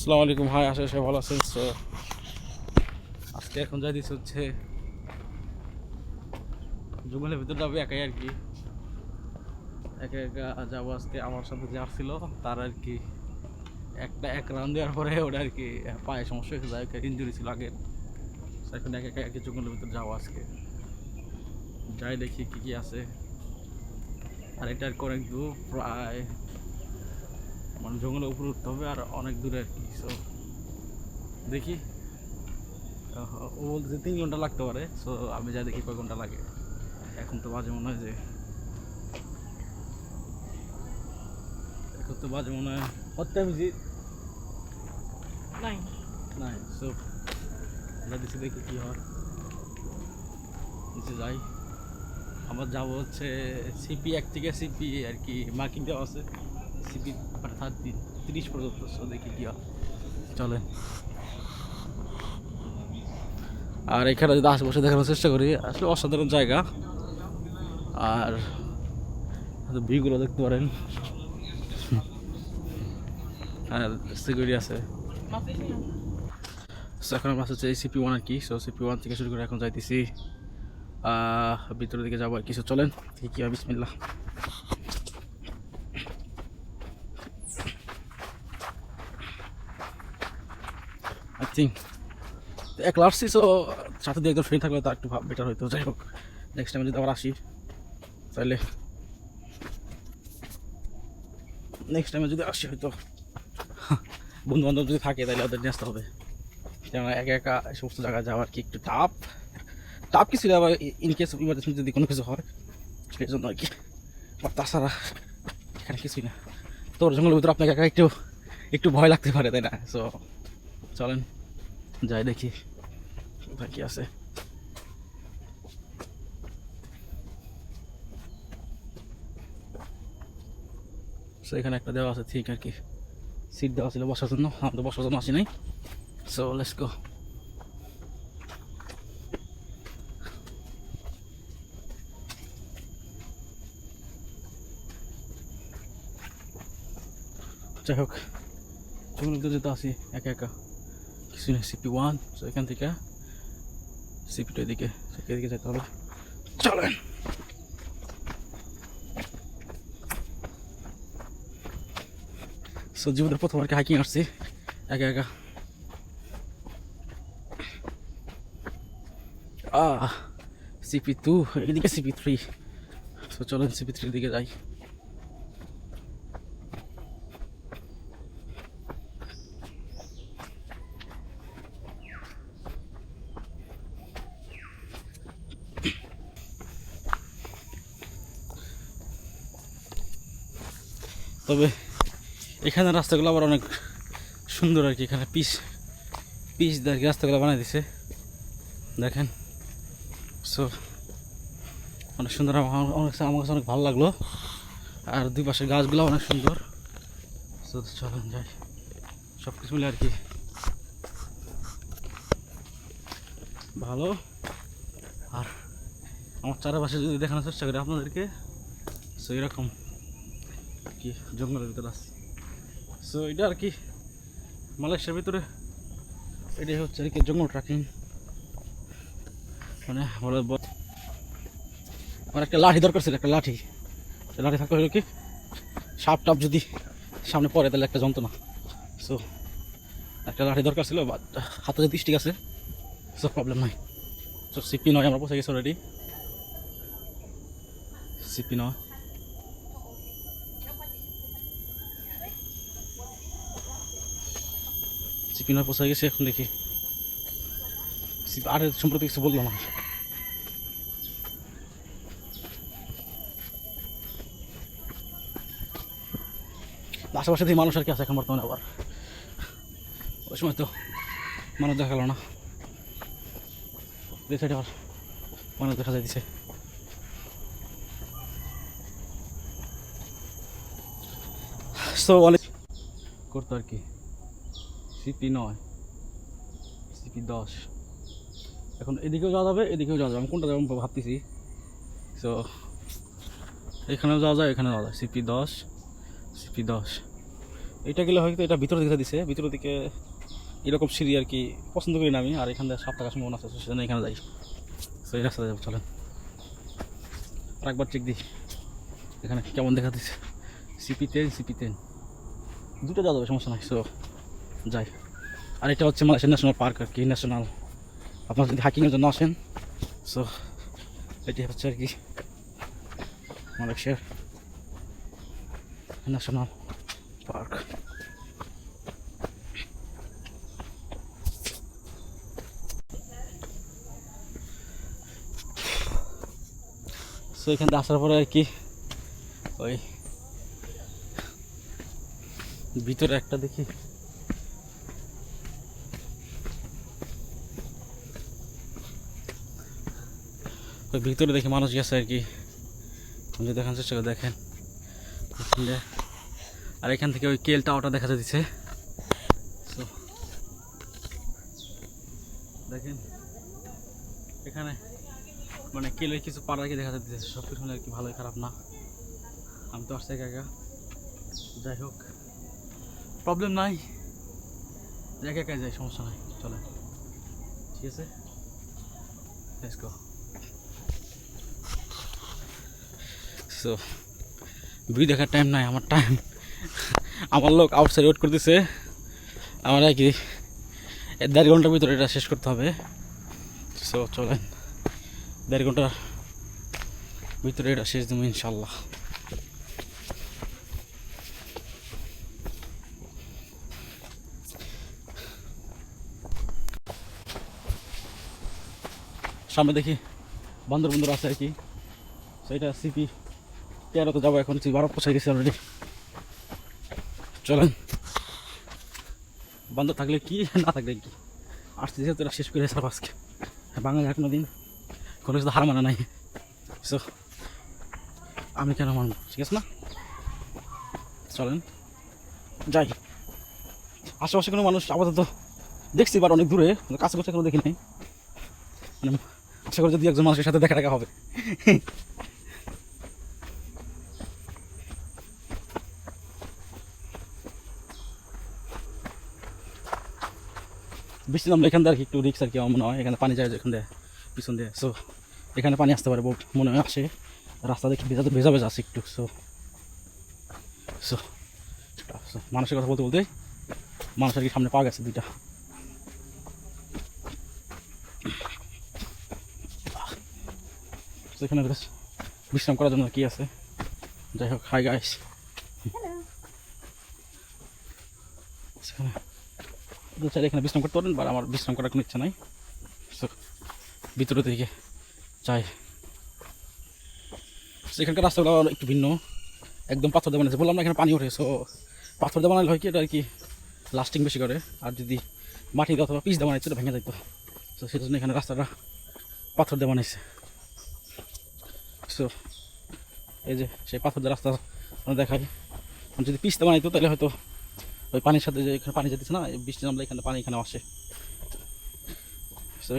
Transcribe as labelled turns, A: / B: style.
A: আসসালামু আলাইকুম। হাই, আশা সবাই ভালো আছেন। সো আজকে এখন যাই দিচ্ছে হচ্ছে জঙ্গলের ভিতরে যাবো একাই আর কি, একা একা যাবো। আজকে আমার সাথে যে আসছিল তার আর কি এক রাউন্ড দেওয়ার পরে ওটা আর কি পায়ে সমস্যা হয়েছে, যাই ইঞ্জুরি ছিল আগে। এখন একা একা একই জঙ্গলের ভিতরে যাবো আজকে, যাই দেখি কি কি আছে। আর এটা আর কি অনেক দূর, প্রায় মানে জঙ্গলের উপরে উঠতে হবে আর অনেক দূরে আর কি। সো দেখি, ও বলতেছে 3 ঘন্টা লাগতে পারে। সো আমি যাই দেখি কয় ঘন্টা লাগে। এখন তো বাজে মনে হয় যে what time is it?
B: 9.
A: 9. So আমরা দিচ্ছি দেখি কি হয়, নিচে যাই। আমরা যাবো হচ্ছে সিপি 1 থেকে সিপি আর কি মার্কিং দেওয়া আছে, সিপি 30 পর্যন্ত। সো দেখি কি হয়, চলেন। আর এখানে যদি আশেপাশে দেখানোর চেষ্টা করি, আসলে অসাধারণ জায়গা। আর ভিউগুলো দেখতে পারেন, আর সিকিউরিটি আছে। এখন আমরা হচ্ছে সিপি 1 আর কি। সো সিপি 1 থেকে শুরু করে এখন যাইতেছি ভিতরের দিকে যাবো আর কিছু। চলেন ঠিক আছে, বিসমিল্লাহ। আই থিঙ্ক একলা আসছি, সো সাথে দিয়ে একজন ফ্রেন্ড থাকলে তা একটু বেটার হইতো। যাই হোক, নেক্সট টাইমে যদি আবার আসি তাহলে হয়তো বন্ধু বান্ধব যদি থাকে তাহলে ওদের নিয়ে আসতে হবে। যেমন একা একা এই সমস্ত জায়গায় যাওয়ার কি একটু টাফ কিছু, আবার ইনকেস ইমার্জেন্সি যদি কোনো কিছু হয় সেই জন্য আর কি। আর তাছাড়া এখানে কিছুই না। তোর জঙ্গলের ভিতরে আপনাকে একা একটু ভয় লাগতে পারে, তাই না? সো চলেন যাই দেখি কোথায় কি আছে। সো এখানে একটা দেওয়া আছে ঠিক আর কি, সিট দেওয়া ছিল বসার জন্য। আমাদের বসার জন্য আসি নাই। So let's go. যাই হোক, জঙ্গলের ভিতরে যেতে আসি একা একা, কিছু নেই। সিপি 1, সো এখান থেকে সিপি 2 এদিকে যেতে হবে। চলেন। সো জীবনের প্রথম আর কি হাইকিং আসছি একা একা। সিপি 2 এদিকে, সিপি 3। সো চলেন সিপি 3 দিকে যাই। তবে এখানে রাস্তাগুলো আবার অনেক সুন্দর আর কি। এখানে পিচ দিয়ে আর কি রাস্তাগুলো বানিয়ে দিছে, দেখেন। সো অনেক সুন্দর, আমার কাছে অনেক ভালো লাগলো। আর দুই পাশের গাছগুলো অনেক সুন্দর। সো চলেন যাই, সব কিছু মিলে আর কি ভালো। আর আমার চারপাশে যদি দেখানোর চেষ্টা করি আপনাদেরকে, সো এরকম কি জঙ্গলের ভিতরে আছে। সো এটা আর কি মালয়েশিয়ার ভিতরে এটাই হচ্ছে আর কি জঙ্গল ট্রেকিং। মানে আমার একটা লাঠি দরকার ছিল, একটা লাঠি থাকতে হলো কি, সাপ টাপ যদি সামনে পড়ে তাহলে একটা যন্ত্রণা। সো একটা লাঠি দরকার ছিল, হাতে যদি স্টিক আছে সো প্রবলেম নাই। সো সিপি 9 আমরা পৌঁছে গেছি অলরেডি। সিপি 9 পৌঁছে গেছি। এখন দেখি আর সম্পর্কে কিছু বললাম না। আশেপাশে দিয়ে মানুষ আর কি আছে এখন বর্তমানে। আবার ওই সময় তো মানুষ দেখা গেল না, দুই সাইডে আবার মানুষ দেখা যাইতেছে। সো অনেক করতো আর কি। CP 9, CP 10। এখন এদিকেও যাওয়া যাবে, এদিকেও যাওয়া যাবে। আমি কোনটা যাবো ভাবতেছি। সো এখানেও যাওয়া যায়, এখানে যাওয়া যায়। সিপি 10 এটা গেলে হয়তো এটা ভিতর দিকে দিছে, ভিতরের দিকে এরকম সিঁড়ি আর কি পছন্দ করি না আমি, আর এখান থেকে সাপ থাকার সম্ভাবনা আছে, সেজন্য এখানে যাই। তো এই রাস্তাতে যাবো, চলেন আর একবার চেক দিই এখানে কেমন দেখা দিচ্ছে। সিপি10 দুটো যাওয়া যাবে, সমস্যা নাই। সো যাই। আর এটা হচ্ছে মালয়েশিয়া ন্যাশনাল পার্ক আর কি, ন্যাশনাল, আপনারা যদি হাইকিংয়ের জন্য আসেন, সো এটি হচ্ছে আর কি মালয়েশিয়ার ন্যাশনাল পার্ক। সো এখান থেকে আসার পরে আর কি ওই ভিতরে একটা দেখি, ওই ভিতরে দেখি মানুষ গেছে আর কি, যদি দেখার চেষ্টা করে দেখেন। আর এখান থেকে ওই কেল টাওয়ারটা দেখা যাচ্ছে। সো দেখেন এখানে মানে কেলের কিছু পাড়া কি দেখা যাচ্ছে, সব কিছু আর কি ভালোই খারাপ না। আমি তো আসছি একা একা, যাই হোক প্রবলেম নাই, একা একা যাই, সমস্যা নাই, চলে ঠিক আছে। Let's go. সো ভিডিও দেখার টাইম নাই আমার, টাইম আমার লোক আউটসাইড ওয়েট করতেছে, আমার আর কি 1.5 ঘন্টার ভিতরে এটা শেষ করতে হবে। সো চলেন 1.5 ঘন্টার ভিতরে এটা শেষ দেবো ইনশাল্লাহ। সামনে দেখি বন্দর বন্দর আছে আর কি, সেইটা CP13 তো যাবো, এখন CP12 পৌঁছে গেছি অলরেডি। চলেন, বন্দর থাকলে কি না থাকলে কি, আসতে যেহেতু এটা শেষ করে সার আজকে, বাঙালি এখনো দিন কোনো কিছু হার মানা নাই। সো আমি কেন মানব, ঠিক আছে না, চলেন যাই। আশেপাশে কোনো মানুষ আপাতত দেখছি, বাট অনেক দূরে, কাছে কাছে কোনো দেখি নাই, মানে আশা করি যদি একজন মানুষের সাথে দেখা টাকা হবে। বৃষ্টি নামলে এখান থেকে একটু রিক্স আর কি, আমার মনে হয় এখানে পানি যায় এখান দিয়ে পিছন দিয়ে। সো এখানে পানি আসতে পারে মনে হয়, আসে রাস্তা দেখি ভেজা ভেজা ভেজা আছে একটু। সো সো মানুষের কথা বলতে বলতে মানুষের কি সামনে পাওয়া গেছে দুইটা। এখানে বিশ্রাম করার জন্য কি আছে, যাই হোক। হাই গাইস, চাইলে এখানে বিশ্রাম করতে পারেন, বা আমার বিশ্রাম করার কোনো ইচ্ছা নাই। সো ভিতরে দিকে চাই। এখানকার রাস্তাগুলো একটু ভিন্ন, একদম পাথর দিয়ে বানিয়েছে, বললাম না এখানে পানি ওঠে। সো পাথর দিয়ে বানালে হয় কি, এটা আর কি লাস্টিং বেশি করে, আর যদি মাটি দিয়ে অথবা পিচ দিয়ে বানাইছে এটা ভেঙে যেত। সো সেই জন্য এখানে রাস্তাটা পাথর দিয়ে বানাইছে। সো এই যে সেই পাথর দিয়ে রাস্তা দেখাই, যদি পিচ দিয়ে বানাইতো তাহলে হয়তো ওই পানির সাথে যে এখানে পানি যেতেছে না, বৃষ্টি নামলে এখানে পানি এখানে আসে। সো